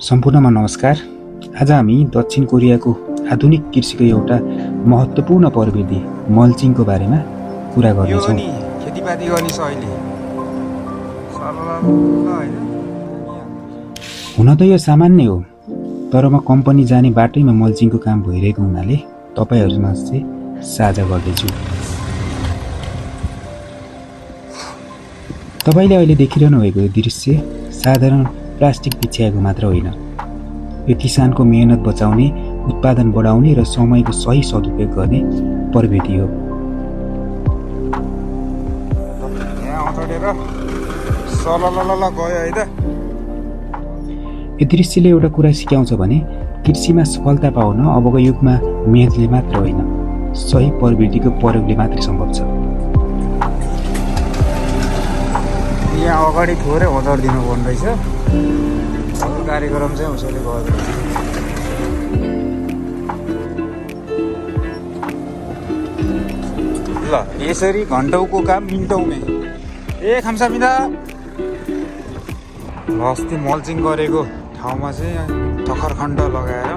सम्पूर्णमा नमस्कार। आज हामी दक्षिण कोरियाको आधुनिक कृषिको एउटा महत्त्वपूर्ण प्रविधि मल्चिङको बारेमा कुरा गर्नेछौँ। खेतीपाती गर्ने शैली हुन त यो सामान्य हो, तर म कम्पनी जाने बाटैमा मल्चिङको काम भइरहेको हुनाले तपाईँहरूसँग चाहिँ साझा गर्दैछु। तपाईँले अहिले देखिरहनु भएको यो दृश्य साधारण प्लास्टिक बिछ्याएको मात्र होइन। यो किसानको मेहनत बचाउने, उत्पादन बढाउने र समयको सही सदुपयोग गर्ने प्रविधि हो। यो दृश्यले एउटा कुरा सिकाउँछ भने कृषिमा सफलता पाउन अबको युगमा मेहनतले मात्र होइन, सही प्रविधिको प्रयोगले मात्रै सम्भव छ। यहाँ अगाडि थोरै हतार दिनु पर्ने रहेछ। कार्यक्रम चाहिँ उसैले गर्दैन। ल यसरी घन्टौको काम मिनटौमै। खाम्सा मिदा अस्ति मल्चिङ गरेको ठाउँमा चाहिँ ठखरखण्ड लगाएर